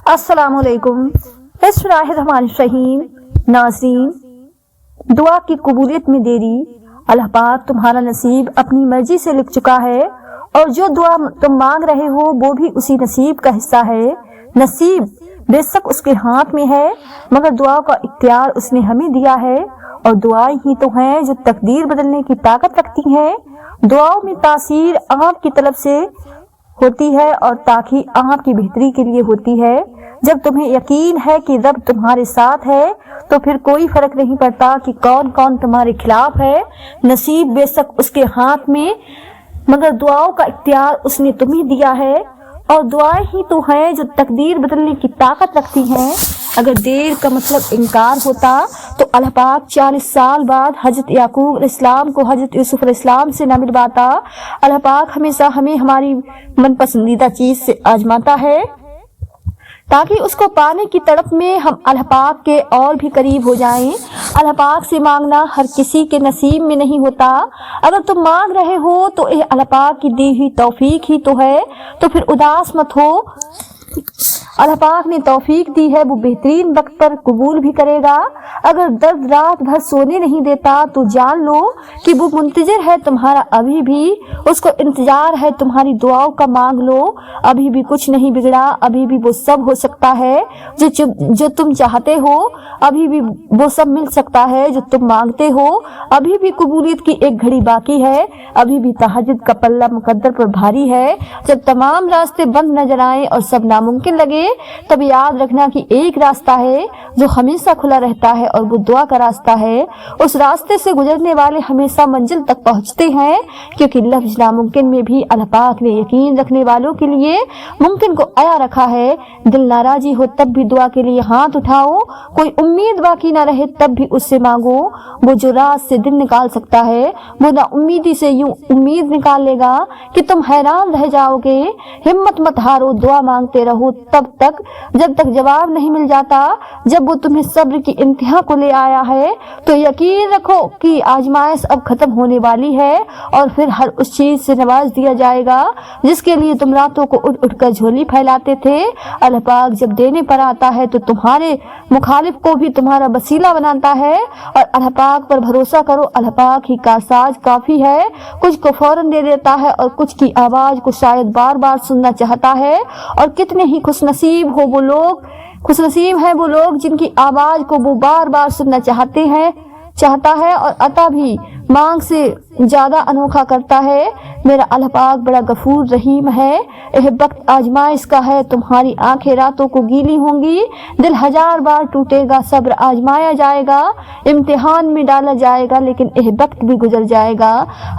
अस्सलाम वालेकुम। बिस्मिल्लाहिर्रहमानिर्रहीम। नाज़रीन, दुआ की कबूलियत में देरी, अल्लाह पाक तुम्हारा नसीब अपनी मर्जी से लिख चुका है और जो दुआ तुम मांग रहे हो वो भी उसी नसीब का हिस्सा है। नसीब बेशक उसके हाथ में है, मगर दुआ का इख्तियार उसने हमें दिया है और दुआएं ही तो हैं जो तकदीर बदलने की ताकत रखती हैं। दुआओं में तासीर आपकी तरफ से होती है और ताकि आपकी बेहतरी के लिए होती है। जब तुम्हें यकीन है कि रब तुम्हारे साथ है तो फिर कोई फर्क नहीं पड़ता कि कौन कौन तुम्हारे खिलाफ है। नसीब बेशक उसके हाथ में, मगर दुआओं का इख्तियार उसने तुम्हें दिया है और दुआएं ही तो हैं जो तकदीर बदलने की ताकत रखती हैं। अगर देर का मतलब इनकार होता तो अल्लाह पाक 40 साल बाद हजरत याकूब अलैहिस्सलाम को हजरत यूसुफ अलैहिस्सलाम से न मिलवाता। अल्लाह पाक हमेशा हमें हमारी मन पसंदीदा चीज से आजमाता है ताकि उसको पाने की तड़प में हम अल्लाह पाक के और भी करीब हो जाएं। अल्लाह पाक से मांगना हर किसी के नसीब में नहीं होता। अगर तुम मांग रहे हो तो यह अल्लाह पाक की दी हुई तौफीक ही तो है, तो फिर उदास मत हो। अल्लाह पाक ने तौफीक दी है, वो बेहतरीन वक्त पर कबूल भी करेगा। अगर दर्द रात भर सोने नहीं देता तो जान लो कि वो मुंतजिर है तुम्हारा, अभी भी उसको इंतजार है तुम्हारी दुआओं का। मांग लो, अभी भी कुछ नहीं बिगड़ा, अभी भी वो सब हो सकता है जो तुम चाहते हो, अभी भी वो सब मिल सकता है जो तुम मांगते हो। अभी भी कबूलियत की एक घड़ी बाकी है, अभी भी तहज्जुद का पल्ला मुकद्दर पर भारी है। जब तमाम रास्ते बंद नजर आए और सब नामुमकिन लगे, तब याद रखना कि एक रास्ता है जो हमेशा खुला रहता है और वो दुआ का रास्ता है। उस रास्ते से गुजरने वाले हमेशा मंजिल तक पहुंचते हैं, क्योंकि लफ्ज नामुमकिन में भी अल्लाह पाक ने यकीन रखने वालों के लिए मुमकिन को आया रखा है। दिल नाराजी हो तब भी दुआ के लिए हाथ उठाओ, कोई उम्मीद बाकी ना रहे तब भी उससे मांगो। वो जो रात से दिन निकाल सकता है वो ना उम्मीदी से यूं उम्मीद निकाल लेगा कि तुम हैरान रह जाओगे। हिम्मत मत हारो, दुआ मांगते रहो तब तक जब तक जवाब नहीं मिल जाता। जब वो तुम्हें सब्र की इंतहा को ले आया है तो यकीन रखो कि आजमाइश अब खत्म होने वाली है और फिर हर उस चीज से नवाज दिया जाएगा जिसके लिए तुम रातों को उठ उठ कर झोली फैलाते थे। अल्लाह पाक जब देने पर आता है तो तुम्हारे मुखालिफ को भी तुम्हारा वसीला बनाता है और अल्लाह पाक पर भरोसा करो। अल्लाह पाक ही कारसाज काफी है, कुछ को फौरन दे देता है और कुछ की आवाज को शायद बार बार सुनना चाहता है। और कितने ही खुशनसीब है वो लोग जिनकी आवाज को वो बार बार सुनना चाहता है और अता भी मांग से ज्यादा अनोखा करता है। मेरा अल्लाह पाक बड़ा गफूर रहीम है। यह वक्त आजमाइश का है, तुम्हारी आंखें रातों को गीली होंगी, दिल हजार बार टूटेगा, सब्र आजमाया जाएगा, इम्तिहान में डाला जाएगा, लेकिन यह वक्त भी गुजर जाएगा।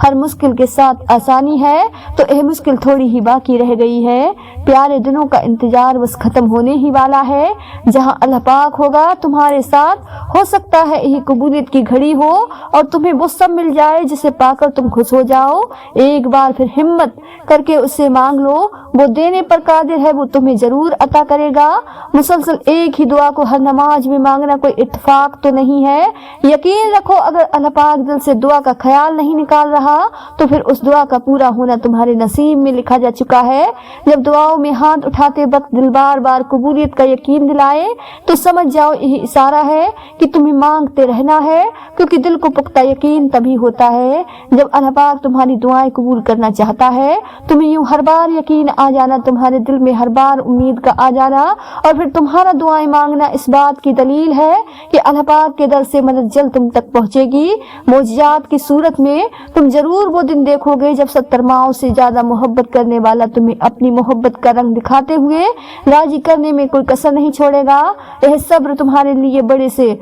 हर मुश्किल के साथ आसानी है तो यह मुश्किल थोड़ी ही बाकी रह गई है। प्यारे दिनों का इंतजार बस खत्म होने ही वाला है। जहाँ अल्लाह पाक होगा तुम्हारे साथ, हो सकता है यही कबूलियत की घड़ी हो और तुम्हें वो सब मिल जाए जिसे पाकर तुम खुश हो जाओ। एक बार फिर हिम्मत करके उससे मांग लो, वो देने पर कादिर है, वो तुम्हें जरूर अता करेगा। मुसलसल एक ही दुआ को हर नमाज में मांगना कोई इत्तेफाक तो नहीं है। यकीन रखो अगर अल्लाह पाक दिल से दुआ का ख्याल नहीं निकाल रहा तो फिर उस दुआ का पूरा होना तुम्हारे नसीब में लिखा जा चुका है। जब दुआओं में हाथ उठाते वक्त दिल बार बार कबूलियत का यकीन दिलाए तो समझ जाओ यही इशारा है कि तुम्हें मांगते रहना है, क्योंकि दिल को पुख्ता यकीन तभी होता है जब अल्लाह पाक तुम्हारी दुआएं कबूल करना चाहता है। तुम्हें यूं हर बार यकीन आ जाना, तुम्हारे दिल में हर बार उम्मीद का आ जाना और फिर तुम्हारा दुआएं मांगना इस बात की दलील है कि अल्लाह पाक के दर से मदद जल्द तुम तक पहुंचेगी। मोजज़ात की सूरत में तुम जरूर वो दिन देखोगे जब 70 माओं से ज्यादा मोहब्बत करने वाला तुम्हें अपनी मोहब्बत का रंग दिखाते हुए राजी करने में कोई कसर नहीं छोड़ेगा। यह सब्र तुम्हारे लिए बड़े से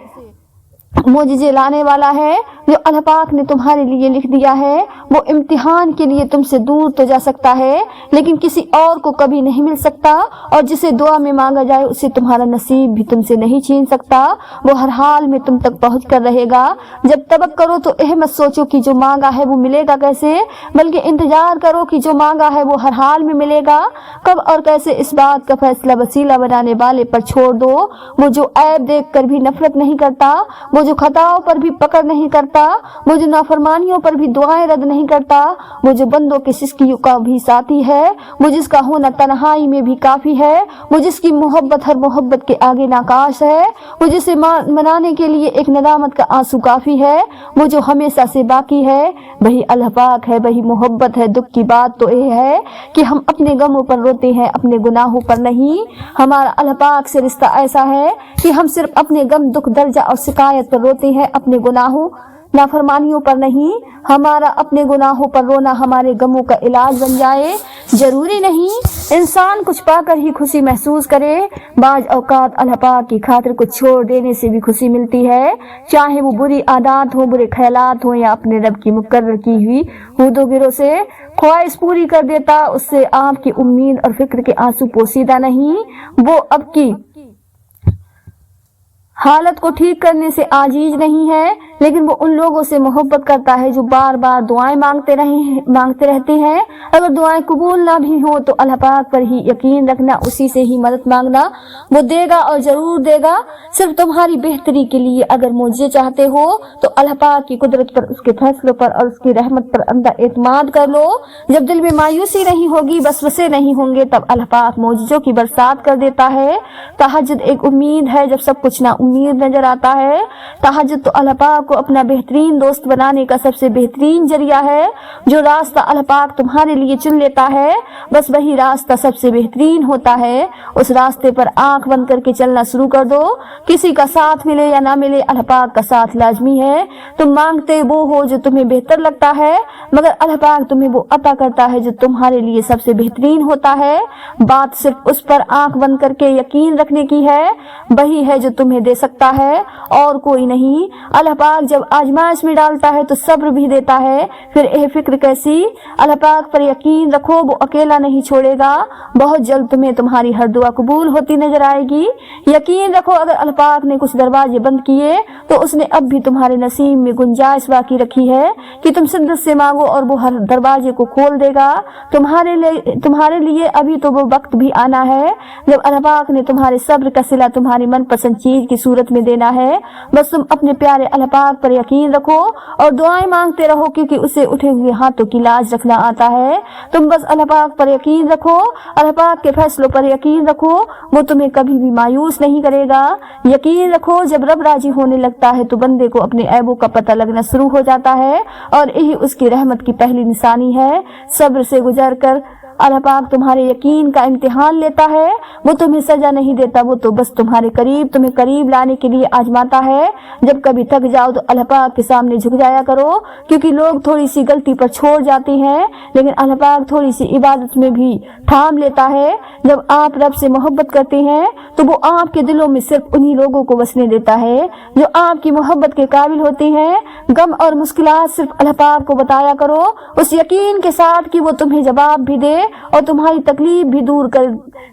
मोजिजे लाने वाला है जो अल्लाह पाक ने तुम्हारे लिए लिख दिया है। वो इम्तिहान के लिए तुमसे दूर तो जा सकता है लेकिन किसी और को कभी नहीं मिल सकता, और जिसे दुआ में मांगा जाए उसे तुम्हारा नसीब भी तुमसे नहीं छीन सकता। वो हर हाल में तुम तक पहुंच कर रहेगा। जब तवक्कुल करो तो यह मत सोचो कि जो मांगा है वो मिलेगा कैसे, बल्कि इंतजार करो कि जो मांगा है वो हर हाल में मिलेगा। कब और कैसे इस बात का फैसला वसीला बनाने वाले पर छोड़ दो। वो जो ऐब देख कर भी नफरत नहीं करता, वो जो खताओं पर भी पकड़ नहीं करता, करता, वो जो नाफरमानियों पर भी दुआएं रद्द नहीं करता, वो जो बंदों की सिस्कियों का भी साथी है, वो जिसका होना तन्हाई में भी काफी है, वो जिसकी मोहब्बत हर मोहब्बत के आगे नाकाश है, वो जिसे मनाने के लिए एक नदामत का आंसू काफी है, वो जो हमेशा से बाकी है, वही अल्लाह पाक है, वही मोहब्बत है। दुख की बात तो यह है कि हम अपने गमों पर रोते हैं, अपने गुनाहों पर नहीं। हमारा अल्लाह पाक से रिश्ता ऐसा है कि हम सिर्फ अपने गम, दुख, दर्जा और शिकायत पर रोते हैं, अपने गुनाहों नाफरमानियों पर नहीं। हमारा अपने गुनाहों पर रोना हमारे गमों का इलाज बन जाए। जरूरी नहीं इंसान कुछ पाकर ही खुशी महसूस करे, बाज औकात अल्लाह पाक की खातिर कुछ छोड़ देने से भी खुशी मिलती है, चाहे वो बुरी आदत हो, बुरे ख्यालात हो या अपने रब की मुकर्रर की हुई हुदोगिरों से ख्वाहिश पूरी कर देता। उससे आपकी उम्मीद और फिक्र के आंसू पोसीदा नहीं, वो अब की हालत को ठीक करने से आजीज नहीं है, लेकिन वो उन लोगों से मोहब्बत करता है जो बार बार दुआएं मांगते रहते हैं। अगर दुआएं कबूल ना भी हो तो अल्लाह पाक पर ही यकीन रखना, उसी से ही मदद मांगना, वो देगा और जरूर देगा। सिर्फ तुम्हारी बेहतरी के लिए अगर मुझे चाहते हो तो अल्लाह पाक की कुदरत पर, उसके फैसलों पर और उसकी रहमत पर अंदर एतमाद कर लो। जब दिल में मायूसी नहीं होगी, वसवसे नहीं होंगे, तब अल्लाह पाक मौजज़ों की बरसात कर देता है। तहज्जुद एक उम्मीद है जब सब कुछ ना उम्मीद नजर आता है। तहज्जुद तो अल्लाह पाक को अपना बेहतरीन दोस्त बनाने का सबसे बेहतरीन जरिया है। जो रास्ता अल्लाह पाक तुम्हारे लिए चुन लेता है, बस वही रास्ता सबसे बेहतरीन होता है। उस रास्ते पर आंख बंद करके चलना शुरू कर दो। किसी का साथ मिले या ना मिले, अल्लाह पाक का साथ लाजमी है। तुम मांगते वो हो जो तुम्हें बेहतर लगता है, मगर अल्लाह पाक तुम्हें वो अता करता है जो तुम्हारे लिए सबसे बेहतरीन होता है। बात सिर्फ उस पर आंख बंद करके यकीन रखने की है, वही है जो तुम्हें दे सकता है और कोई नहीं। अल्लाह पाक जब आजमाइश में डालता है तो सब्र भी देता है। फिर यह फिक्र कैसी, अल्लाह पाक पर यकीन रखो, वो अकेला नहीं छोड़ेगा। बहुत जल्द तुम्हें तुम्हारी हर दुआ कबूल होती नजर आएगी। यकीन रखो अगर अल्लाह पाक ने कुछ दरवाजे बंद किए तो उसने अब भी तुम्हारे नसीब में गुंजाइश बाकी रखी है कि तुम शिद्दत से मांगो और वो हर दरवाजे को खोल देगा तुम्हारे लिए। अभी तो वो वक्त भी आना है जब अल्लाह पाक ने तुम्हारे सब्र का सिला तुम्हारी मनपसंद चीज की सूरत में देना है। बस तुम अपने प्यारे अल्लाह पाक पर यकीन रखो और दुआएं मांगते रहो, क्योंकि उसे उठे हुए हाथों की लाज रखना आता है। तुम बस अल्लाह पाक पर यकीन रखो, अल्लाह पाक के फैसलों पर यकीन रखो, वो तुम्हें कभी भी मायूस नहीं करेगा। यकीन रखो जब रब राजी होने लगता है तो बंदे को अपने ऐबों का पता लगना शुरू हो जाता है और यही उसकी रहमत की पहली निशानी है। सब्र से गुजर कर अल्लाह पाक तुम्हारे यकीन का इम्तिहान लेता है। वो तुम्हें सजा नहीं देता, वो तो बस तुम्हें करीब लाने के लिए आजमाता है। जब कभी थक जाओ तो अल्लाह पाक के सामने झुक जाया करो, क्योंकि लोग थोड़ी सी गलती पर छोड़ जाते हैं, लेकिन अल्लाह पाक थोड़ी सी इबादत में भी थाम लेता है। जब आप रब से मोहब्बत करते हैं तो वो आपके दिलों में सिर्फ उन्हीं लोगों को बसने देता है जो आपकी मोहब्बत के काबिल होते हैं। गम और मुश्किलात सिर्फ अल्लाह पाक को बताया करो, उस यकीन के साथ कि वो तुम्हें जवाब भी दे और तुम्हारी तकलीफ भी दूर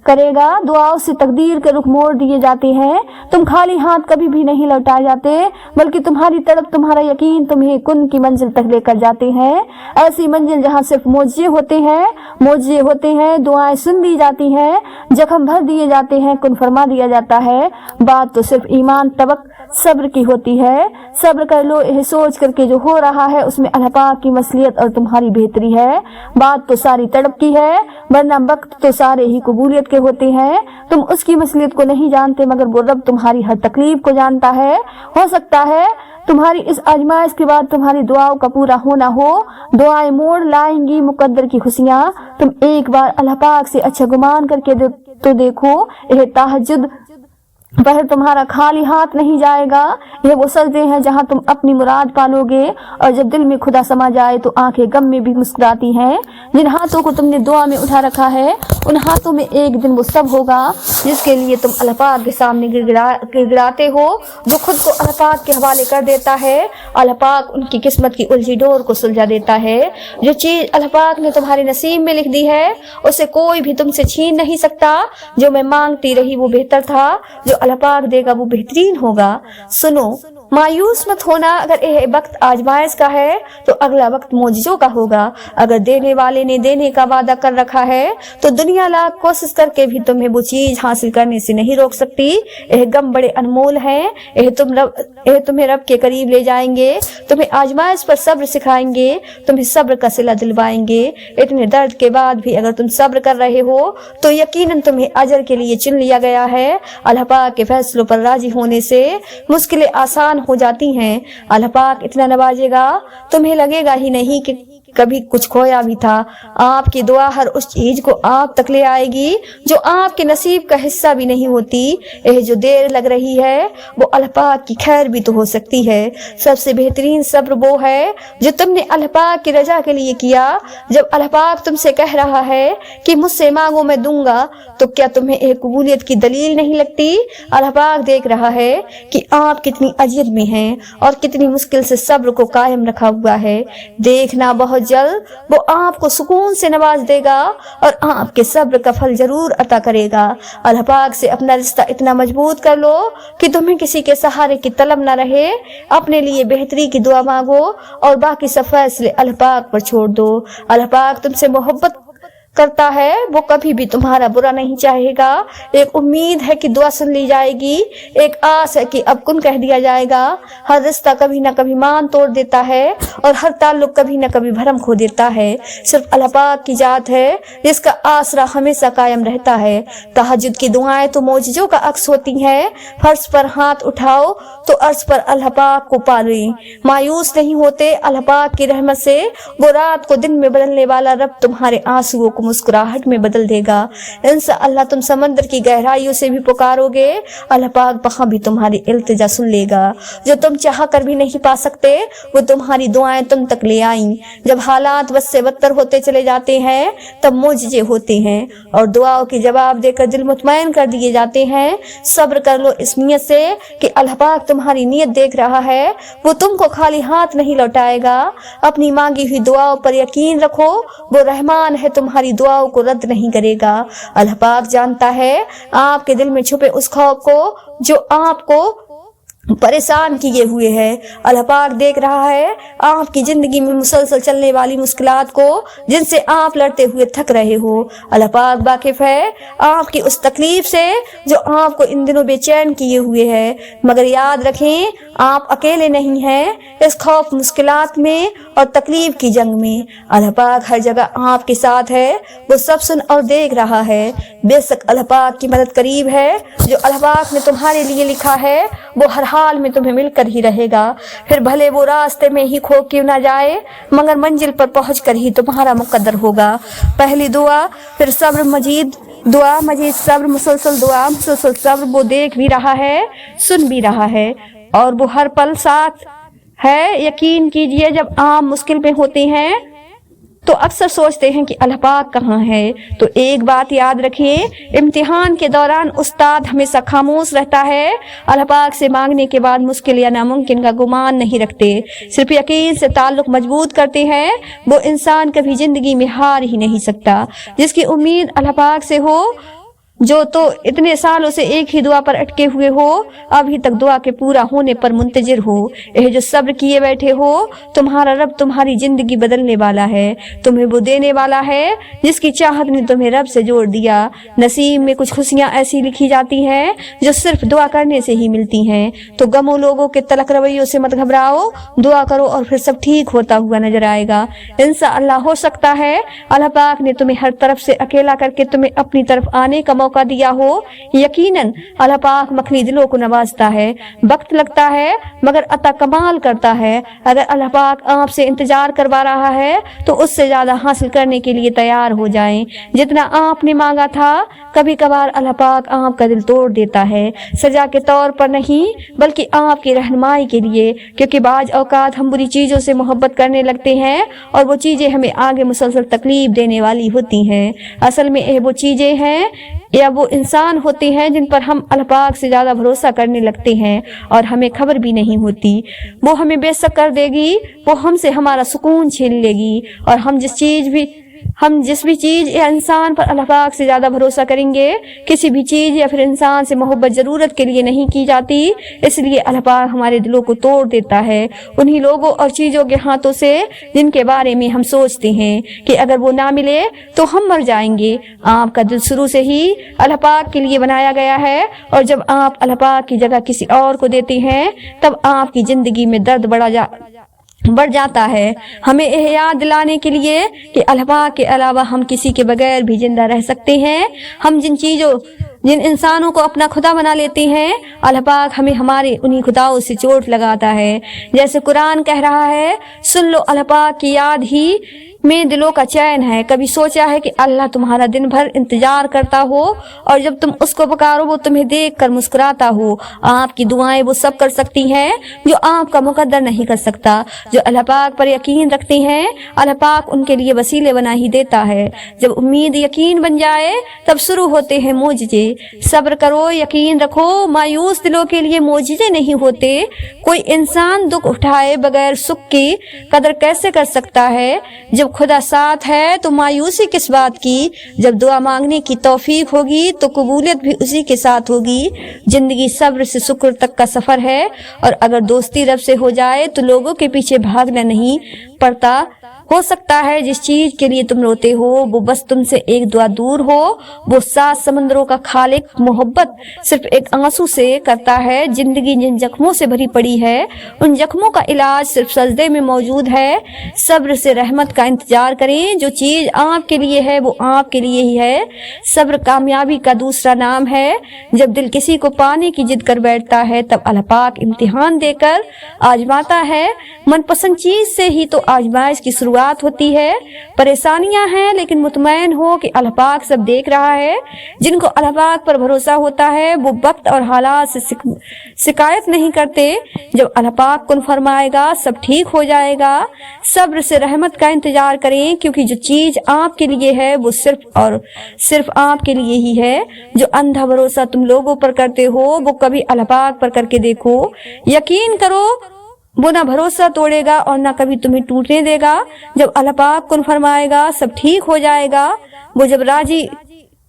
करेगा। दुआओं से तकदीर के रुख मोड़ दिए जाते हैं। तुम खाली हाथ कभी भी नहीं लौटाए जाते, बल्कि तुम्हारी तड़प, तुम्हारा यकीन तुम्हें कुन की मंजिल तक लेकर जाते हैं। ऐसी मंजिल जहाँ सिर्फ मोजे होते हैं, दुआएं सुन दी जाती हैं, जख्म भर दिए जाते हैं, कुन फरमा दिया जाता है। बात तो सिर्फ ईमान तबक सब्र की होती है। सब्र कर लो, यह सोच करके जो हो रहा है उसमें अल्लाह पाक की मसलियत और तुम्हारी बेहतरी है। बात तो सारी तड़प की है, वरना वक्त तो सारे ही कबूलियत के होते हैं। तुम उसकी मसलियत को नहीं जानते, मगर वो रब तुम्हारी हर तकलीफ को जानता है। हो सकता है तुम्हारी इस आजमाइश के बाद तुम्हारी दुआओं का पूरा होना हो। दुआएं मोड़ लाएंगी मुकद्दर की खुशियाँ। तुम एक बार अल्लाह पाक से अच्छा गुमान करके तो देखो, यह तहज्जुद वह तुम्हारा खाली हाथ नहीं जाएगा। ये वो सजदे हैं जहाँ तुम अपनी मुराद पालोगे, और जब दिल में खुदा समा जाए तो आंखें गम में भी मुस्कुराती हैं। जिन हाथों को तुमने दुआ में उठा रखा है, उन हाथों में एक दिन वो सब होगा जिसके लिए तुम अल्लाह पाक के सामने गिड़गिड़ाते हो। जो खुद को अल्लाह पाक के हवाले कर देता है, अल्लाह पाक उनकी किस्मत की उलझी डोर को सुलझा देता है। जो चीज अल्लाह पाक ने तुम्हारे नसीब में लिख दी है, उसे कोई भी तुमसे छीन नहीं सकता। जो मैं मांगती रही वो बेहतर था, जो अल्लाह पाक देगा वो बेहतरीन होगा। सुनो, मायूस मत होना, अगर यह वक्त आजमाइश का है तो अगला वक्त मौजज़ों का होगा। अगर देने वाले ने देने का वादा कर रखा है तो दुनिया लाख कोशिश करके भी तुम्हें वो चीज हासिल करने से नहीं रोक सकती। यह गम बड़े अनमोल हैं, यह तुम्हें रब के करीब ले जाएंगे, तुम्हें आजमाइश पर सब्र सिखाएंगे, तुम्हें सब्र का सिला दिलवाएंगे। इतने दर्द के बाद भी अगर तुम सब्र कर रहे हो तो यकीनन तुम्हें अजर के लिए चुन लिया गया है। अल्लाह पाक के फैसलों पर राजी होने से मुश्किलें आसान हो जाती हैं। अल्लाह पाक इतना नवाजेगा तुम्हें लगेगा ही नहीं कि कभी कुछ खोया भी था। आपकी दुआ हर उस चीज को आप तक ले आएगी जो आपके नसीब का हिस्सा भी नहीं होती। यह जो देर लग रही है वो अल्लाह पाक की खैर भी तो हो सकती है। सबसे बेहतरीन सब्र वो है जो तुमने अल्लाह पाक की रजा के लिए किया। जब अल्लाह पाक तुमसे कह रहा है कि मुझसे मांगो मैं दूंगा, तो क्या तुम्हें एक कबूलियत की दलील नहीं लगती? अल्लाह पाक देख रहा है कि आप कितनी अजियत में हैं और कितनी मुश्किल से सब्र को कायम रखा हुआ है। देखना बहुत जल्द वो आपको सुकून से नवाज देगा और आपके सब्र का फल जरूर अता करेगा। अल्लाह पाक से अपना रिश्ता इतना मजबूत कर लो कि तुम्हें किसी के सहारे की तलब न रहे। अपने लिए बेहतरी की दुआ मांगो और बाकी सब फैसले अल्लाह पाक पर छोड़ दो। अल्लाह पाक तुमसे मोहब्बत करता है, वो कभी भी तुम्हारा बुरा नहीं चाहेगा। एक उम्मीद है कि दुआ सुन ली जाएगी, एक आस है कि अब कुन कह दिया जाएगा। हर रिश्ता कभी न कभी मान तोड़ देता है और हर ताल्लुक कभी न कभी भरम खो देता है। सिर्फ अल्लाह पाक की जात है जिसका आसरा हमेशा कायम रहता है। तहज्जुद की दुआएं तो मौजज़ों का अक्स होती हैं। फर्श पर हाथ उठाओ तो अर्श पर अल्लाह पाक को पाले। मायूस नहीं होते, अल्लाह पाक की रहमत से वो रात को दिन में बदलने वाला रब तुम्हारे आंसुओं को मुस्कुराहट में बदल देगा। इंशाअल्लाह तुम समंदर की गहराइयों से भी पुकारोगे, अल्लाह पाक वहां भी तुम्हारी इल्तिजा सुन लेगा। जो तुम चाह कर भी नहीं पा सकते वो तुम्हारी दुआएं तुम तक ले आईं। जब हालात बद से बदतर होते चले जाते हैं तब मोजज़े होते हैं और दुआओं के जवाब देकर दिल मुतमईन कर दिए जाते हैं। सब्र कर लो इस नियत से कि अल्लाह पाक तुम्हारी नियत देख रहा है, वो तुमको खाली हाथ नहीं लौटाएगा। अपनी मांगी हुई दुआओं पर यकीन रखो, वो रहमान है, तुम्हारी दुआओं को रद्द नहीं करेगा। अल्लाह पाक जानता है आपके दिल में छुपे उस खौफ को जो आपको परेशान किए हुए है। अल्लाह पाक देख रहा है आपकी जिंदगी में मुसलसल चलने वाली मुश्किलात को जिनसे आप लड़ते हुए थक रहे हो। अल्लाह पाक वाकिफ है आपकी उस तकलीफ से जो आपको इन दिनों बेचैन किए हुए है। मगर याद रखें आप अकेले नहीं हैं इस खौफ, मुश्किलात में और तकलीफ की जंग में। अल्लाह पाक हर जगह आपके साथ है, वो सब सुन और देख रहा है। बेशक अल्लाह पाक की मदद करीब है। जो अल्लाह पाक ने तुम्हारे लिए लिखा है वो हर हाल में तुम्हें मिलकर ही रहेगा। फिर भले वो रास्ते में ही खो क्यों ना जाए, मगर मंजिल पर पहुंचकर ही तुम्हारा मुकद्दर होगा। पहली दुआ, फिर सब्र, मजीद दुआ, मजीद सब्र, मुसलसल दुआ, मुसलसल सब्र। वो देख भी रहा है, सुन भी रहा है और वो हर पल साथ है। यकीन कीजिए जब आप मुश्किल में होते हैं तो अक्सर सोचते हैं कि अल्लाह पाक कहाँ है। तो एक बात याद रखिए, इम्तिहान के दौरान उस्ताद हमेशा खामोश रहता है। अल्लाह पाक से मांगने के बाद मुश्किल या नामुमकिन का गुमान नहीं रखते, सिर्फ यकीन से ताल्लुक मजबूत करते हैं। वो इंसान कभी जिंदगी में हार ही नहीं सकता जिसकी उम्मीद अल्लाह पाक से हो। जो तो इतने सालों से एक ही दुआ पर अटके हुए हो, अभी तक दुआ के पूरा होने पर मुंतजिर हो। यह जो सब्र किए बैठे हो, तुम्हारा रब तुम्हारी जिंदगी बदलने वाला है, तुम्हें वो देने वाला है जिसकी चाहत ने तुम्हें रब से जोड़ दिया। नसीब में कुछ खुशियां ऐसी लिखी जाती हैं जो सिर्फ दुआ करने से ही मिलती हैं। तो गमों लोगों के तलख रवैयों से मत घबराओ, दुआ करो और फिर सब ठीक होता हुआ नजर आएगा। इंशाअल्लाह हो सकता है अल्लाह पाक ने तुम्हें हर तरफ से अकेला करके तुम्हें अपनी तरफ आने का मौका दिया हो। यकीनन अल्लाह पाक मखनी दिलों को नवाजता है, वक्त लगता है मगर अता कमाल करता है। अगर अल्लाह पाक आपसे इंतजार करवा रहा है तो उससे ज्यादा हासिल करने के लिए तैयार हो जाएं। जितना आपने मांगा था, कभी कभार अल्लाह पाक आपका दिल तोड़ देता है, सजा के तौर पर नहीं बल्कि आपकी रहनुमाई के लिए। क्योंकि बाज औकात हम बुरी चीजों से मोहब्बत करने लगते हैं और वो चीजें हमें आगे मुसलसल तकलीफ देने वाली होती हैं। असल में ये वो चीजें हैं या वो इंसान होते हैं जिन पर हम अल्लाह पाक से ज्यादा भरोसा करने लगते हैं और हमें खबर भी नहीं होती। वो हमें बेशक कर देगी, वो हमसे हमारा सुकून छीन लेगी और हम जिस चीज ہم جس بھی چیز یا انسان پر اللہ پاک سے زیادہ بھروسہ کریں گے، کسی بھی چیز یا پھر انسان سے محبت ضرورت کے لیے نہیں کی جاتی، اس لیے اللہ پاک ہمارے دلوں کو توڑ دیتا ہے انہی لوگوں اور چیزوں کے ہاتھوں سے جن کے بارے میں ہم سوچتے ہیں کہ اگر وہ نہ ملے تو ہم مر جائیں گے۔ آپ کا دل شروع سے ہی اللہ پاک کے لیے بنایا گیا ہے، اور جب آپ اللہ پاک کی جگہ کسی اور کو دیتے ہیں تب آپ کی زندگی میں درد بڑھ جاتا ہے۔ ہمیں یہ یاد دلانے کے لیے کہ اللہ پاک کے علاوہ ہم کسی کے بغیر بھی زندہ رہ سکتے ہیں۔ ہم جن انسانوں کو اپنا خدا بنا لیتے ہیں، اللہ پاک ہمیں ہمارے انہی خداؤں سے چوٹ لگاتا ہے۔ جیسے قرآن کہہ رہا ہے، سن لو اللہ پاک کی یاد ہی میں دلوں کا چین ہے۔ کبھی سوچا ہے کہ اللہ تمہارا دن بھر انتظار کرتا ہو اور جب تم اس کو پکارو وہ تمہیں دیکھ کر مسکراتا ہو۔ آپ کی دعائیں وہ سب کر سکتی ہیں جو آپ کا مقدر نہیں کر سکتا۔ جو اللہ پاک پر یقین رکھتے ہیں اللہ پاک ان کے لیے وسیلے بنا ہی دیتا ہے۔ جب امید یقین بن جائے تب شروع ہوتے ہیں معجزے۔ صبر کرو، یقین رکھو، مایوس دلوں کے لیے معجزے نہیں ہوتے۔ کوئی انسان دکھ اٹھائے بغیر سکھ کی قدر کیسے کر سکتا ہے؟ جب خدا ساتھ ہے تو مایوسی کس بات کی؟ جب دعا مانگنے کی توفیق ہوگی تو قبولیت بھی اسی کے ساتھ ہوگی۔ زندگی صبر سے شکر تک کا سفر ہے، اور اگر دوستی رب سے ہو جائے تو لوگوں کے پیچھے بھاگنا نہیں پڑتا۔ ہو سکتا ہے جس چیز کے لیے تم روتے ہو وہ بس تم سے ایک دعا دور ہو۔ وہ 7 سمندروں کا خالق محبت صرف ایک آنسو سے کرتا ہے۔ زندگی جن زخموں سے بھری پڑی ہے ان زخموں کا علاج صرف سجدے میں موجود ہے۔ صبر سے رحمت کا انتظار کریں۔ جو چیز آپ کے لیے ہے وہ آپ کے لیے ہی ہے۔ صبر کامیابی کا دوسرا نام ہے۔ جب دل کسی کو پانے کی ضد کر بیٹھتا ہے تب اللہ پاک امتحان دے کر آزماتا ہے۔ من پسند چیز سے ہی تو آزمائش کی شروعات ہوتی ہے۔ پریشانیاں ہیں لیکن مطمئن ہو کہ اللہ پاک سب دیکھ رہا ہے۔ جن کو اللہ پاک پر بھروسہ ہوتا ہے وہ وقت اور حالات سے شکایت نہیں کرتے۔ جب اللہ پاک کن فرمائے گا سب ٹھیک ہو جائے گا۔ صبر سے رحمت کا انتظار کریں، کیونکہ جو چیز آپ کے لیے ہے وہ صرف اور صرف آپ کے لیے ہی ہے۔ جو اندھا بھروسہ تم لوگوں پر کرتے ہو وہ کبھی اللہ پاک پر کر کے دیکھو۔ یقین کرو وہ نہ بھروسہ توڑے گا اور نہ کبھی تمہیں ٹوٹنے دے گا۔ جب اللہ پاک کن فرمائے گا سب ٹھیک ہو جائے گا۔ وہ جب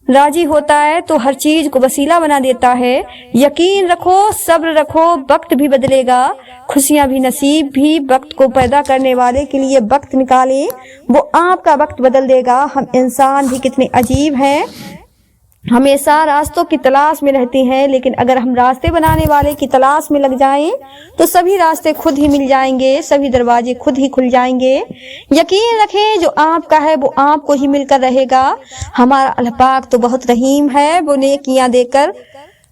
راضی ہوتا ہے تو ہر چیز کو وسیلہ بنا دیتا ہے۔ یقین رکھو، صبر رکھو، وقت بھی بدلے گا، خوشیاں بھی، نصیب بھی۔ وقت کو پیدا کرنے والے کے لیے وقت نکالیں، وہ آپ کا وقت بدل دے گا۔ ہم انسان بھی کتنے عجیب ہیں، ہمیشہ راستوں کی تلاش میں رہتے ہیں، لیکن اگر ہم راستے بنانے والے کی تلاش میں لگ جائیں تو سبھی راستے خود ہی مل جائیں گے، سبھی دروازے خود ہی کھل جائیں گے۔ یقین رکھیں جو آپ کا ہے وہ آپ کو ہی مل کر رہے گا۔ ہمارا اللہ پاک تو بہت رحیم ہے، وہ نیکیاں دے کر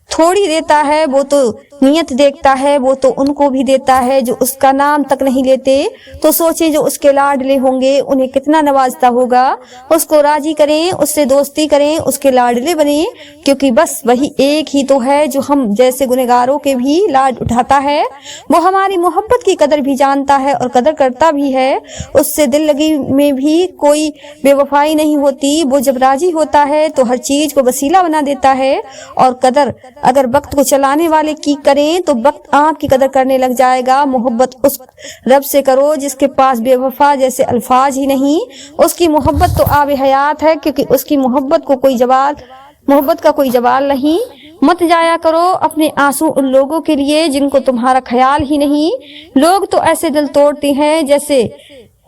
تھوڑی دیتا ہے، وہ تو نیت دیکھتا ہے، وہ تو ان کو بھی دیتا ہے جو اس کا نام تک نہیں لیتے۔ تو سوچیں جو اس کے لاڈلے ہوں گے انہیں کتنا نوازتا ہوگا۔ اس کو راضی کریں، اس سے دوستی کریں، اس کے لاڈلے بنیں، کیونکہ بس وہی ایک ہی تو ہے جو ہم جیسے گنہگاروں کے بھی لاڈ اٹھاتا ہے۔ وہ ہماری محبت کی قدر بھی جانتا ہے اور قدر کرتا بھی ہے۔ اس سے دل لگی میں بھی کوئی بے وفائی نہیں ہوتی۔ وہ جب راضی ہوتا ہے تو ہر چیز کو وسیلہ بنا دیتا ہے اور قدر اگر وقت کو چلانے والے کی کریں تو وقت آپ کی قدر کرنے لگ جائے گا۔ محبت اس رب سے کرو جس کے پاس بے وفا جیسے الفاظ ہی نہیں۔ اس کی محبت تو آب حیات ہے، کیونکہ اس کی محبت کا کوئی جوال نہیں۔ مت جایا کرو اپنے آنسو ان لوگوں کے لیے جن کو تمہارا خیال ہی نہیں۔ لوگ تو ایسے دل توڑتے ہیں جیسے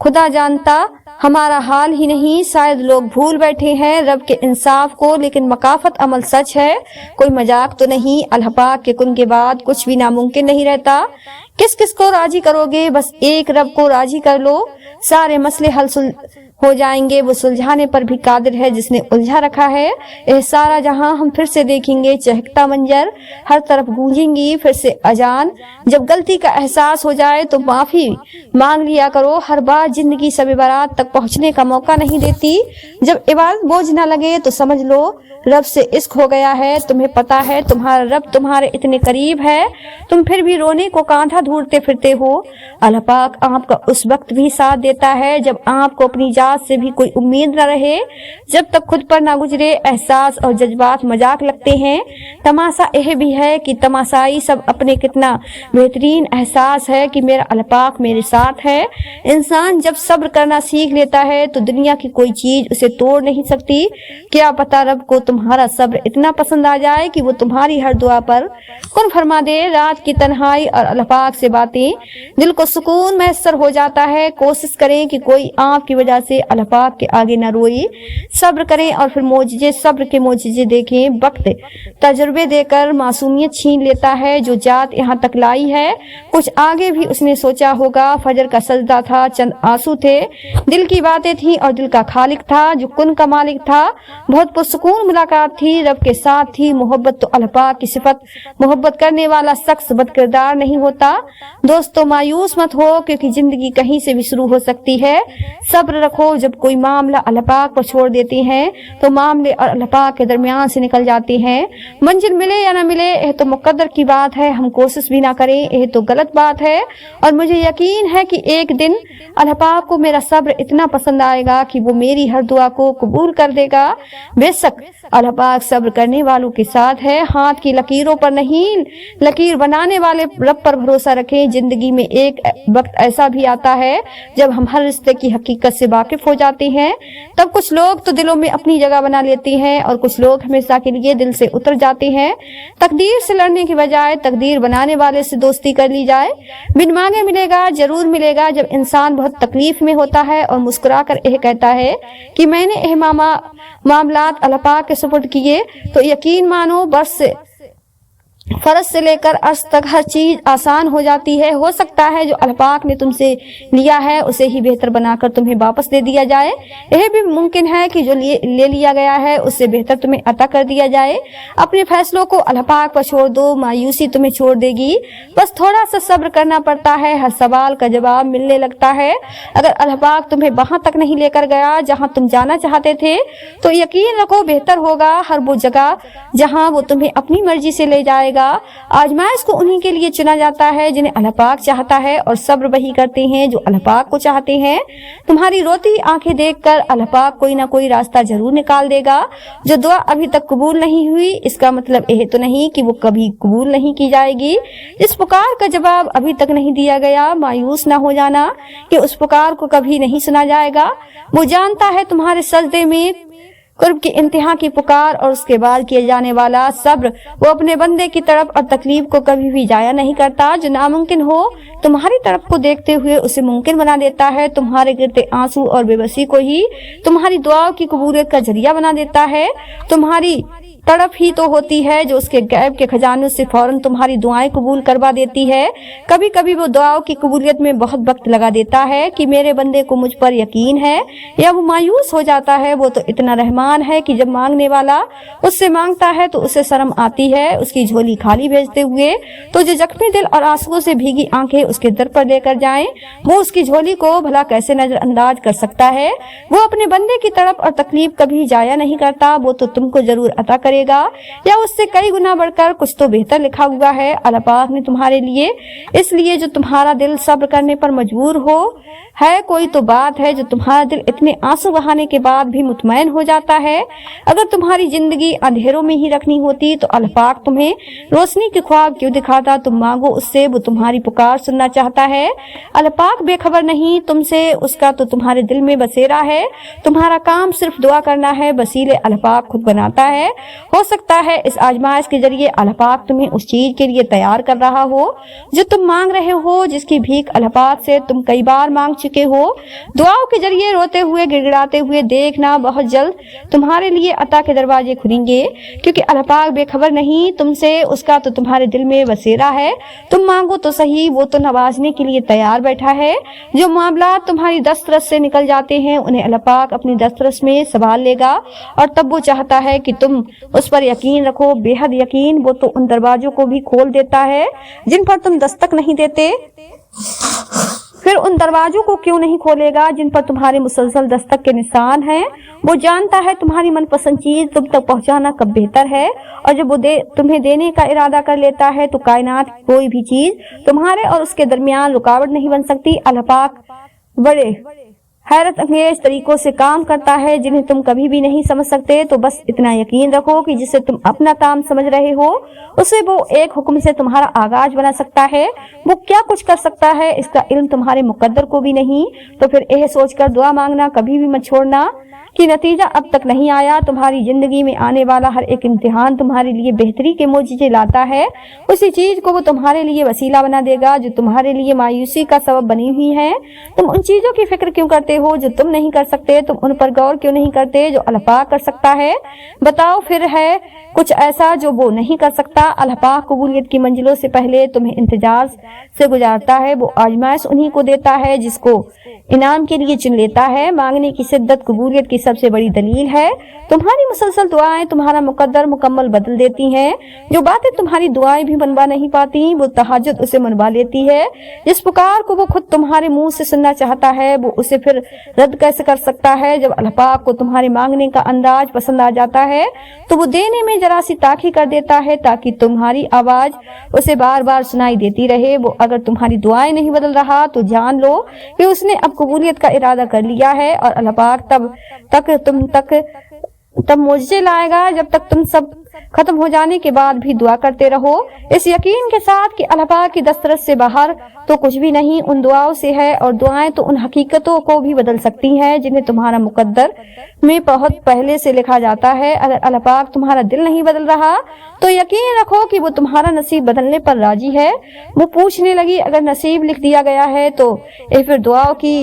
خدا جانتا ہمارا حال ہی نہیں۔ شاید لوگ بھول بیٹھے ہیں رب کے انصاف کو، لیکن مکافت عمل سچ ہے، کوئی مذاق تو نہیں۔ اللہ پاک کے کن کے بعد کچھ بھی ناممکن نہیں رہتا۔ کس کو راضی کرو گے؟ بس ایک رب کو راضی کر لو، سارے مسئلے حل ہو جائیں گے۔ وہ سلجھانے پر بھی قادر ہے جس نے الجھا رکھا ہے۔ یہ سارا جہاں ہم پھر سے دیکھیں گے، چہکتا منظر، ہر طرف گونجیں گی پھر سے اذان۔ جب غلطی کا احساس ہو جائے تو معافی مانگ لیا کرو۔ ہر بار زندگی شب برات تک پہنچنے کا موقع نہیں دیتی۔ جب عبادت بوجھ نہ لگے تو سمجھ لو رب سے عشق ہو گیا ہے۔ تمہیں پتا ہے تمہارا رب تمہارے اتنے قریب ہے، تم پھر بھی رونے کو کاندھا ڈھونڈتے پھرتے ہو۔ اللہ پاک آپ کا اس وقت بھی ساتھ دیتا ہے جب آپ کو اپنی ذات एहसास से भी कोई उम्मीद न रहे, जब तक खुद पर ना गुजरे। एहसास और जज्बात मजाक लगते हैं, तमाशा यह भी है कि तमाशाई सब अपने कितना बेहतरीन एहसास है कि मेरा अल्लाह पाक मेरे साथ है। इंसान जब सब्र करना सीख लेता है तो दुनिया की कोई चीज उसे तोड़ नहीं सकती। क्या पता रब को तुम्हारा सब्र इतना पसंद आ जाए कि वो तुम्हारी हर दुआ पर कुन फरमा दे। रात की तन्हाई और अल्लाह पाक से बातें, दिल को सुकून मैसर हो जाता है। कोशिश करें कि कोई आपकी वजह से अल्लाह पाक के आगे न रोए। सब्र करें और फिर मोजिजे, सब्र के मोजिजे देखें। वक्त तजुर्बे देकर मासूमियत छीन लेता है। जो जात यहाँ तक लाई है, कुछ आगे भी उसने सोचा होगा। फजर का सजदा था, चंद आंसू थे, दिल की बातें थी और दिल का खालिक था जो कुन का मालिक था। बहुत पुरसुकून मुलाकात थी, रब के साथ थी। मोहब्बत तो अल्लाह पाक की सिफत, मोहब्बत करने वाला शख्स बदकिरदार नहीं होता। दोस्तों मायूस मत हो, क्योंकि जिंदगी कहीं से भी शुरू हो सकती है। सब्र रखो। जब कोई मामला अल्लाह पाक पर छोड़ देते हैं तो मामले और अल्लाह पाक के दरमियान से निकल जाते हैं। मंजिल मिले या न मिले यह तो मुकद्दर की बात है, हम कोशिश भी ना करें यह तो गलत बात है। और मुझे यकीन है कि एक दिन अल्लाह पाक को मेरा सब्र इतना पसंद आएगा कि वो मेरी हर दुआ को कबूल कर देगा। बेशक अल्लाह पाक सब्र करने वालों के साथ है। हाथ की लकीरों पर नहीं, लकीर बनाने वाले रब पर भरोसा रखें। जिंदगी में एक वक्त ऐसा भी आता है जब हम हर रिश्ते की हकीकत से वाकिफ हो जाते हैं। तब कुछ लोग तो दिलों में अपनी जगह बना लेते हैं और कुछ लोग हमेशा के लिए दिल से उतर जाते हैं। तकदीर से लड़ने की बजाय तकदीर बनाने वाले से दोस्ती कर ली जाए। बिन मांगे मिलेगा, जरूर मिलेगा। जब इंसान बहुत तकलीफ में होता है और मुस्कुरा कर यह कहता है कि मैंने यह मामलात अल्लाह पाक के सुपुर्द किए, तो यकीन मानो बस फर्ज से लेकर अर्श तक हर चीज आसान हो जाती है। हो सकता है जो अल्लाह पाक ने तुमसे लिया है उसे ही बेहतर बनाकर तुम्हें वापस दे दिया जाए। यह भी मुमकिन है कि जो ले लिया गया है उससे बेहतर तुम्हें अता कर दिया जाए। अपने फैसलों को अल्लाह पाक पर छोड़ दो, मायूसी तुम्हें छोड़ देगी। बस थोड़ा सा सब्र करना पड़ता है, हर सवाल का जवाब मिलने लगता है। अगर अल्लाह पाक तुम्हें वहां तक नहीं लेकर गया जहां तुम जाना चाहते थे, तो यकीन रखो बेहतर होगा हर वो जगह जहां वो तुम्हें अपनी मर्जी से ले जाएगा। आजमाइश को उन्हीं के लिए चुना जाता है जिन्हें अल्लाह पाक चाहता है, और सब्र वही करते हैं जो अल्लाह पाक को चाहते हैं। तुम्हारी रोती आंखें देखकर अल्लाह पाक कोई ना कोई रास्ता जरूर निकाल देगा। जो दुआ अभी तक कबूल नहीं हुई, इसका मतलब यह तो नहीं कि वो कभी कबूल नहीं की जाएगी। इस पुकार का जवाब अभी तक नहीं दिया गया, मायूस ना हो जाना कि उस पुकार को कभी नहीं सुना जाएगा। वो जानता है तुम्हारे सजदे में कुर्ब की इंतहा की पुकार और उसके बाद किए जाने वाला सब्र। वो अपने बंदे की तरफ और तकलीफ को कभी भी जाया नहीं करता। जो नामुमकिन हो तुम्हारी तरफ को देखते हुए उसे मुमकिन बना देता है। तुम्हारे गिरते आंसू और बेबसी को ही तुम्हारी दुआओं की कबूलियत का जरिया बना देता है। तुम्हारी तड़प ही तो होती है जो उसके गैब के खजानों से फौरन तुम्हारी दुआएं कबूल करवा देती है। कभी कभी वो दुआओं की कबूलियत में बहुत वक्त लगा देता है कि मेरे बंदे को मुझ पर यकीन है, या वो मायूस हो जाता है। वो तो इतना रहमान है कि जब मांगने वाला उससे मांगता है तो उसे शर्म आती है उसकी झोली खाली भेजते हुए। तो जो जख्मी दिल और आंसुओं से भीगी आंखें उसके दर पर लेकर जाएं, वो उसकी झोली को भला कैसे नजरअंदाज कर सकता है। वो अपने बंदे की तड़प और तकलीफ कभी जाया नहीं करता। वो तो तुमको जरूर अता करे या उससे कई गुना बढ़कर कुछ तो बेहतर लिखा हुआ है अल्लाह पाक ने तुम्हारे लिए। इसलिए जो तुम्हारा दिल सब्र करने पर मजबूर हो है, कोई तो बात है जो तुम्हारा दिल इतने आंसू बहाने के बाद भी मुतमैन हो जाता है। अगर तुम्हारी जिंदगी अंधेरों में ही रखनी होती तो अल्लाह पाक तुम्हें रोशनी के ख्वाब क्यों दिखाता। तुम मांगो उससे, वो तुम्हारी पुकार सुनना चाहता है। अल्लाह पाक बेखबर नहीं तुमसे, उसका तो तुम्हारे दिल में बसेरा है। तुम्हारा काम सिर्फ दुआ करना है, वसीले अल्लाह पाक खुद बनाता है। हो सकता है इस आजमाइश के जरिए अल्लाह पाक तुम्हें उस चीज के लिए तैयार कर रहा हो जो तुम मांग रहे हो, जिसकी भीख अल्लाह पाक से तुम कई बार मांग चुके हो। दुआओं के जरिए रोते हुए गिड़गिड़ाते हुए देखना, बहुत जल्द तुम्हारे लिए अता के दरवाजे खुलेंगे, क्योंकि अल्लाह पाक बेखबर नहीं तुमसे, उसका तो तुम्हारे दिल में बसेरा है। तुम मांगो तो सही, वो तो नवाजने के लिए तैयार बैठा है। जो मामला तुम्हारी दस्तरस से निकल जाते हैं उन्हें अल्लाह पाक अपनी दस्तरस में संभाल लेगा, और तब वो चाहता है कि तुम उस पर यकीन रखो, बेहद यकीन। वो तो उन दरवाजों को भी खोल देता है जिन पर तुम दस्तक नहीं देते। फिर उन दरवाजों को क्यों नहीं खोलेगा जिन पर तुम्हारे मुसलसल दस्तक के निशान हैं। वो जानता है तुम्हारी मनपसंद चीज तुम तक पहुंचाना कब बेहतर है, और जब वो तुम्हें देने का इरादा कर लेता है तो कायनात की कोई भी चीज तुम्हारे और उसके दरमियान रुकावट नहीं बन सकती। अल्लाह पाक बड़े हैरत अंगेज तरीकों से काम करता है जिन्हें तुम कभी भी नहीं समझ सकते। तो बस इतना यकीन रखो कि जिसे तुम अपना काम समझ रहे हो उसे वो एक हुक्म से तुम्हारा आगाज बना सकता है। वो क्या कुछ कर सकता है इसका इल्म तुम्हारे मुकद्दर को भी नहीं। तो फिर यह सोचकर दुआ मांगना कभी भी मत छोड़ना कि नतीजा अब तक नहीं आया। तुम्हारी जिंदगी में आने वाला हर एक इम्तिहान तुम्हारे लिए बेहतरी के मोज़िज़े लाता है। उसी चीज को वो तुम्हारे लिए वसीला बना देगा जो तुम्हारे लिए मायूसी का सबब बनी हुई है। तुम उन चीजों की फिक्र क्यों करते हो जो तुम नहीं कर सकते? तुम उन पर गौर क्यों नहीं करते जो अल्लाह पाक कर सकता है? बताओ फिर है कुछ ऐसा जो वो नहीं कर सकता? अल्लाह पाक कबूलियत की मंजिलों से पहले तुम्हें इंतजार से गुजारता है। वो आजमाइश उन्हीं को देता है जिसको इनाम के लिए चुन लेता है। मांगने की शिद्दत कबूलियत की सबसे बड़ी दलील है। तुम्हारी मुसलसल दुआएं तुम्हारा मुकद्दर मुकम्मल बदल देती हैं। जो बातें तुम्हारी दुआएं भी मनवा नहीं पाती वो तहज्जुद उसे मनवा लेती है। जिस पुकार को वो खुद तुम्हारे मुंह से सुनना चाहता है वो उसे फिर रद्द कैसे कर सकता है? जब अल्लाह पाक को तुम्हारे मांगने का अंदाज पसंद आ जाता है तो वो देने में जरा सी ताखी कर देता है ताकि तुम्हारी आवाज उसे बार बार सुनाई देती रहे। वो अगर तुम्हारी दुआएं नहीं बदल रहा तो जान लो कि उसने अब कबूलियत का इरादा कर लिया है और अल्लाह पाक तब मोज़िज़े लाएगा जब तक तुम सब खत्म हो जाने के बाद भी दुआ करते रहो इस यकीन के साथ कि अल्लाह पाक की दस्तरस से बाहर तो कुछ भी नहीं उन दुआओं से है। और दुआएं तो उन हकीकतों को भी बदल सकती हैं जिन्हें तुम्हारा मुकद्दर में बहुत पहले से लिखा जाता है। अगर अल्लाह पाक तुम्हारा दिल नहीं बदल रहा तो यकीन रखो कि वो तुम्हारा नसीब बदलने पर राजी है। वो पूछने लगी अगर नसीब लिख दिया गया है तो फिर दुआओं की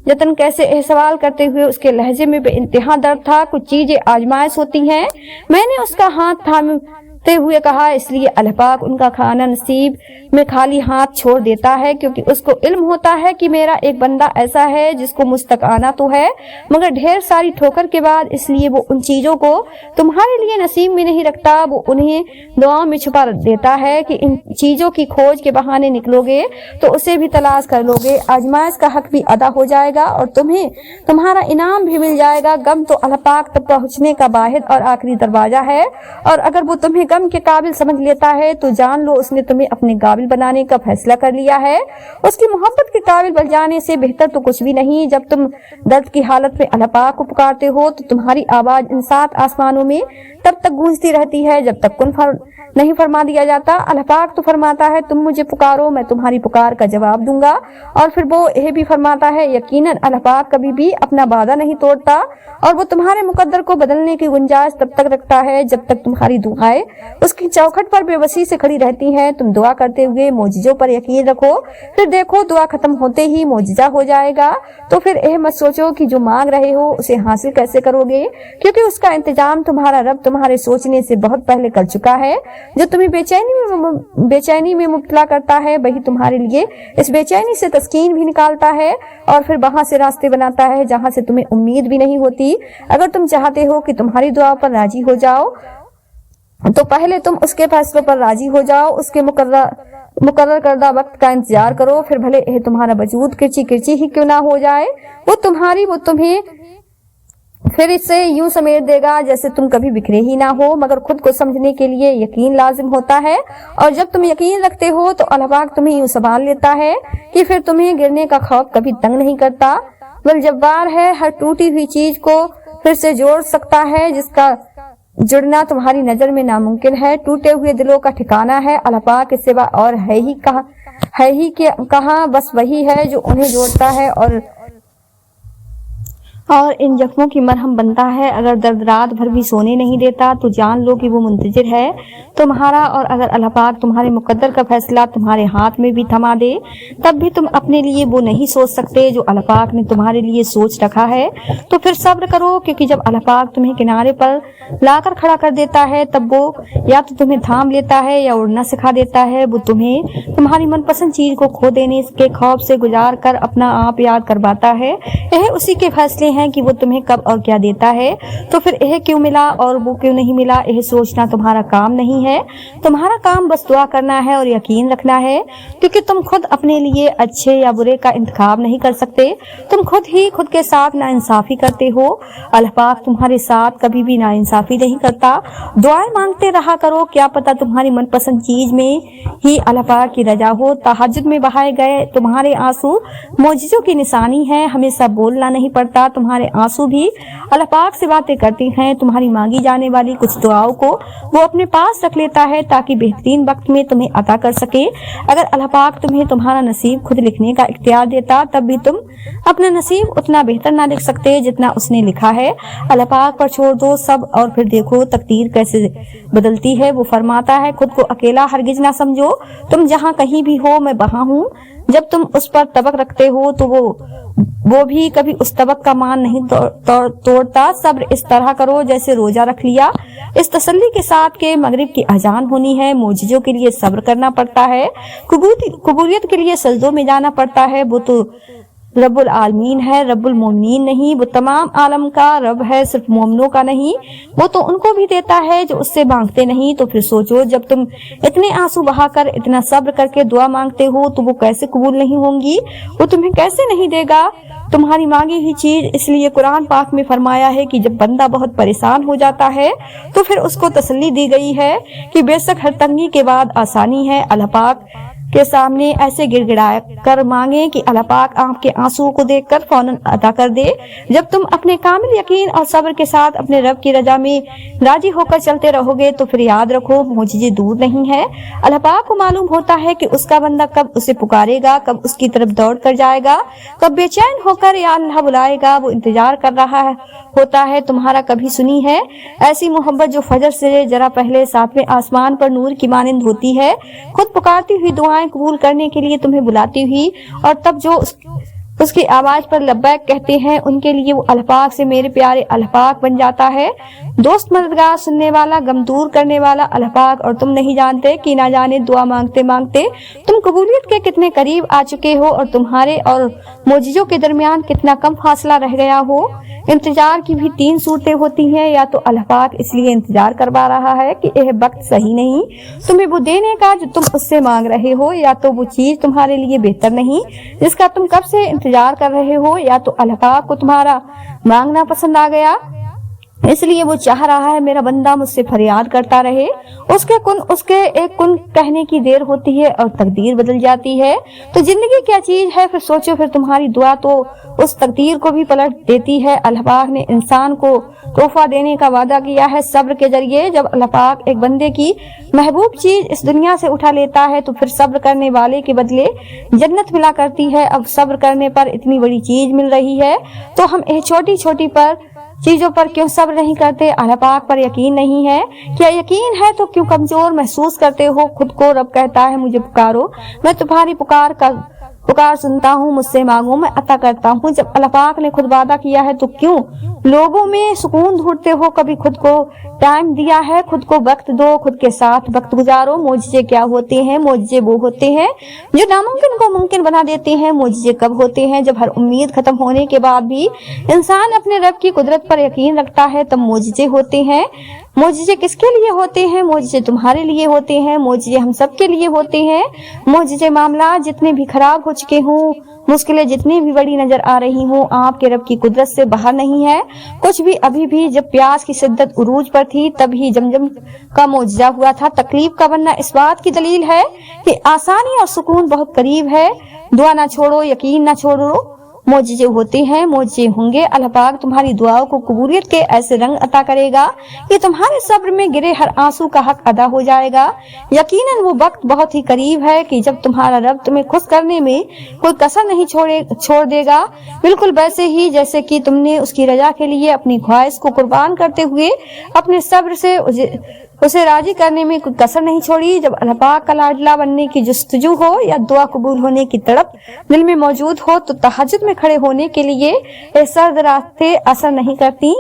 जतन कैसे? सवाल करते हुए उसके लहजे में बेइंतहा दर्द था। कुछ चीजें आजमाइश होती हैं। मैंने उसका हाथ थामते हुए कहा इसलिए अल्लाह पाक उनका खाना नसीब में खाली हाथ छोड़ देता है क्योंकि उसको इल्म होता है कि मेरा एक बंदा ऐसा है जिसको मुझ तक आना तो है मगर ढेर सारी ठोकर के बाद, इसलिए वो उन चीजों को तुम्हारे लिए नसीब में नहीं रखता। वो उन्हें दुआओं में छुपा देता है कि इन चीजों की खोज के बहाने निकलोगे तो उसे भी तलाश कर लोगे। आजमाइश का हक भी अदा हो जाएगा और तुम्हें तुम्हारा इनाम भी मिल जाएगा। गम तो अल्लाह पाक तक पहुँचने का वाहिद और आखिरी दरवाजा है और अगर वो तुम्हें गम के काबिल समझ लेता है तो जान लो उसने तुम्हें अपने काबिल बनाने का फैसला कर लिया है। उसकी मोहब्बत के काबिल बन जाने से बेहतर तो कुछ भी नहीं। जब तुम दर्द की हालत में अल्लाह पाक को पुकारते हो तो तुम्हारी आवाज इन 7 आसमानों में तब तक गूंजती रहती है जब तक कुन नहीं फरमा दिया जाता। अल्लाह पाक तो फरमाता है तुम मुझे पुकारो मैं तुम्हारी पुकार का जवाब दूंगा। और फिर वो यह भी फरमाता है यकीनन अल्लाह पाक कभी भी अपना वादा नहीं तोड़ता और वो तुम्हारे मुकद्दर को बदलने की गुंजाइश तब तक रखता है जब तक तुम्हारी दुआएं उसकी चौखट पर बेबसी से खड़ी रहती हैं। तुम दुआ करते हुए मोजिज़ों पर यकीन रखो, फिर देखो दुआ खत्म होते ही मोजिज़ा हो जाएगा। तो फिर यह मत सोचो कि जो मांग रहे हो उसे हासिल कैसे करोगे क्योंकि उसका इंतजाम तुम्हारा रब तुम्हारे सोचने से बहुत पहले कर चुका है। जो तुम्हें बेचैनी में मुब्तला करता है वही तुम्हारे लिए इस बेचैनी से तस्कीन भी निकालता है और फिर वहां से रास्ते बनाता है जहां से तुम्हें उम्मीद भी नहीं होती। अगर तुम चाहते हो कि तुम्हारी दुआ पर राजी हो जाओ तो पहले तुम उसके फैसलों पर राजी हो जाओ। उसके मुकर्रर करदा वक्त का इंतजार करो, फिर भले यह तुम्हारा वजूद किरची किरची ही क्यों ना हो जाए वो तुम्हें फिर इससे यूं समेट देगा जैसे तुम कभी बिखरे ही ना हो। मगर खुद को समझने के लिए यकीन लाजिम होता है और जब तुम यकीन रखते हो तो अल्लाह पाक तुम्हें यूं संभाल लेता है कि फिर तुम्हें गिरने का खौफ कभी तंग नहीं करता। वल जब्बार है, हर टूटी हुई चीज को फिर से जोड़ सकता है जिसका जुड़ना तुम्हारी नजर में नामुमकिन है। टूटे हुए दिलों का ठिकाना है अल्लाह पाक के सिवा और है ही कहाँ बस वही है जो उन्हें जोड़ता है और इन जख्मों की मरहम बनता है। अगर दर्द रात भर भी सोने नहीं देता तो जान लो कि वो मुंतजिर है तुम्हारा। और अगर अल्लाह पाक तुम्हारे मुकद्दर का फैसला तुम्हारे हाथ में भी थमा दे तब भी तुम अपने लिए वो नहीं सोच सकते जो अल्लाह पाक ने तुम्हारे लिए सोच रखा है। तो फिर सब्र करो क्योंकि जब अल्लाह पाक तुम्हें किनारे पर लाकर खड़ा कर देता है तब वो या तो तुम्हें थाम लेता है या उड़ना सिखा देता है। वो तुम्हें तुम्हारी मनपसंद चीज को खो देने के खौफ से गुजार कर अपना आप याद करवाता है। यह उसी के फैसले हैं हैं कि वो तुम्हें कब और क्या देता है, तो फिर यह क्यों मिला और वो क्यों नहीं मिला, यह सोचना तुम्हारा काम नहीं है। तुम्हारा काम बस दुआ करना है और यकीन रखना है, क्योंकि तुम खुद अपने लिए अच्छे या बुरे का इंतखाब नहीं कर सकते। तुम खुद ही खुद के साथ नाइंसाफी करते हो। अल्लाह पाक तुम्हारे साथ कभी भी नाइंसाफी नहीं करता। दुआएं मांगते रहा करो, क्या पता तुम्हारी मनपसंद चीज में ही अल्लाह पाक की रजा हो। तहज्जुद में बहाए गए तुम्हारे आंसू मोजिज़ों की निशानी है। हमेशा बोलना नहीं पड़ता, तुम्हारे आंसू भी अल्लाह पाक से बातें करते हैं। तुम्हारी मांगी जाने वाली कुछ दुआओं को वो अपने पास रख लेता है ताकि बेहतरीन वक्त में तुम्हें अता कर सके। अगर अल्लाह पाक तुम्हें तुम्हारा नसीब खुद लिखने का इख्तियार देता तब भी तुम अपना नसीब उतना बेहतर ना लिख सकते जितना उसने लिखा है। अल्लाह पाक पर छोड़ दो सब और फिर देखो तकदीर कैसे बदलती है। वो फरमाता है, खुद को अकेला हरगिज ना समझो, तुम जहाँ कहीं भी हो मैं वहाँ हूँ। जब तुम उस पर तबक रखते हो तो वो भी कभी उस तबक का मान नहीं तोड़ता। सब्र इस तरह करो जैसे रोजा रख लिया, इस तसल्ली के साथ के मगरिब की अजान होनी है। मोजिज़ों के लिए सब्र करना पड़ता है, कबूलियत के लिए सजदों में जाना पड़ता है। वो तो रब्बुल आलमीन है, रब्बुल मोमिनीन नहीं। वो तमाम आलम का रब है, सिर्फ मोमिनों का नहीं। वो तो उनको भी देता है जो उससे मांगते नहीं। तो फिर सोचो, जब तुम इतने आंसू बहाकर इतना सब्र करके दुआ मांगते हो तो वो कैसे कबूल नहीं होंगी, वो तुम्हें कैसे नहीं देगा तुम्हारी मांगी हुई चीज। इसलिए कुरान पाक में फरमाया है कि जब बंदा बहुत परेशान हो जाता है तो फिर उसको तसल्ली दी गई है कि बेशक हर तंगी के बाद आसानी है। अल्लाह पाक के सामने ऐसे गिड़गिड़ा कर मांगे कि अल्लाह पाक आपके आंसुओं को देखकर फौरन अता कर दे। जब तुम अपने कामिल यकीन और सब्र के साथ अपने रब की रजा में राजी होकर चलते रहोगे तो फिर याद रखो मोजिज़े दूर नहीं है। अल्लाह पाक को मालूम होता है कि उसका बंदा कब उसे पुकारेगा, कब उसकी तरफ दौड़ कर जाएगा, कब बेचैन होकर या अल्लाह बुलाएगा। वो इंतजार कर रहा होता है तुम्हारा कभी सुनी है ऐसी मोहब्बत जो फजर से जरा पहले सातवें आसमान पर नूर की मानिंद होती है, खुद पुकारती हुई दुआएं कबूल करने के लिए तुम्हें बुलाती हुई, और तब जो उसकी आवाज पर लब्बैक कहते हैं उनके लिए वो अल्लाह पाक से मेरे प्यारे अल्लाह पाक बन जाता है। दोस्त, मददगार, सुनने वाला, गम दूर करने वाला अल्लाह पाक। और तुम नहीं जानते कि ना जाने दुआ मांगते मांगते तुम कबूलियत के कितने करीब आ चुके हो और तुम्हारे और मोजिज़ों के दरमियान कितना कम फासला रह गया हो। इंतजार की भी 3 सूरतें होती हैं, या तो अल्लाह पाक इसलिए इंतजार करवा रहा है कि यह वक्त सही नहीं तुम्हें वो देने का जो तुम उससे मांग रहे हो, या तो वो चीज तुम्हारे लिए बेहतर नहीं जिसका तुम कब से इंतजार कर रहे हो, या तो अल्लाह पाक को तुम्हारा मांगना पसंद आ गया इसलिए वो चाह रहा है मेरा बंदा मुझसे फरियाद करता रहे। उसके एक कुन कहने की देर होती है और तकदीर बदल जाती है। तो जिंदगी क्या चीज है, फिर सोचो, फिर तुम्हारी दुआ तो उस तकदीर को भी पलट देती है। अल्लाह पाक ने इंसान को तोहफा देने का वादा किया है सब्र के जरिए। जब अल्लाह पाक एक बंदे की महबूब चीज इस दुनिया से उठा लेता है तो फिर सब्र करने वाले के बदले जन्नत मिला करती है। अब सब्र करने पर इतनी बड़ी चीज मिल रही है तो हम एक छोटी छोटी चीजों पर क्यों सब्र नहीं करते। अल्लाह पाक पर यकीन नहीं है, क्या यकीन है तो क्यों कमजोर महसूस करते हो खुद को। रब कहता है मुझे पुकारो, मैं तुम्हारी पुकार सुनता हूँ, मुझसे मांगो मैं अता करता हूँ। जब अल्लाह पाक ने खुद वादा किया है तो क्यों लोगों में सुकून ढूंढते हो। कभी खुद को टाइम दिया है, खुद को वक्त दो, खुद के साथ वक्त गुजारो। मोजिज़े क्या होते हैं, मोजिज़े वो होते हैं जो नामुमकिन को मुमकिन बना देते हैं। मोजिज़े कब होते हैं, जब हर उम्मीद खत्म होने के बाद भी इंसान अपने रब की कुदरत पर यकीन रखता है, तब मोजिज़े होते हैं। मोजिज़े किसके लिए होते हैं, मोजिज़े तुम्हारे लिए होते हैं, मोजिज़े हम सब के लिए होते हैं। मोजिज़े मामला जितने भी खराब हो चुके हों, मुश्किलें जितनी भी बड़ी नजर आ रही हों, आपके रब की कुदरत से बाहर नहीं है कुछ भी। अभी भी जब प्यास की शिद्दत उरूज पर थी तब ही जमजम का मोजिज़ा हुआ था। तकलीफ का बनना इस बात की दलील है कि आसानी और सुकून बहुत करीब है। दुआ ना छोड़ो, यकीन ना छोड़ो, मोजिज़े होते हैं, मोजिज़े होंगे। अल्लाह पाक तुम्हारी दुआओं को कबूलियत के ऐसे रंग अता करेगा कि तुम्हारे सब्र में गिरे हर आंसू का हक अदा हो जाएगा। यकीनन वो वक्त बहुत ही करीब है कि जब तुम्हारा रब तुम्हें खुश करने में कोई कसर नहीं छोड़ देगा, बिल्कुल वैसे ही जैसे कि तुमने उसकी रजा के लिए अपनी ख्वाहिश को कुर्बान करते हुए अपने सब्र से उसे राजी करने में कोई कसर नहीं छोड़ी। जब अल्लाह पाक का लाडला बनने की जुस्तजू हो या दुआ कबूल होने की तड़प दिल में मौजूद हो तो तहज्जुद में खड़े होने के लिए ये सर्द रास्ते असर नहीं करती।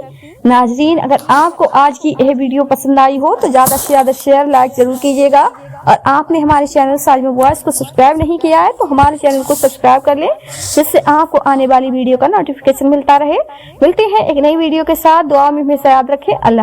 नाजरीन, अगर आपको आज की यह वीडियो पसंद आई हो तो ज्यादा से ज्यादा शेयर लाइक जरूर कीजिएगा اور آپ نے ہمارے چینل ساجمہ وائس کو سبسکرائب نہیں کیا ہے تو ہمارے چینل کو سبسکرائب کر لیں، جس سے آپ کو آنے والی ویڈیو کا نوٹیفیکیشن ملتا رہے۔ ملتے ہیں ایک نئی ویڈیو کے ساتھ، دعا میں ہمیشہ یاد رکھیں۔ اللہ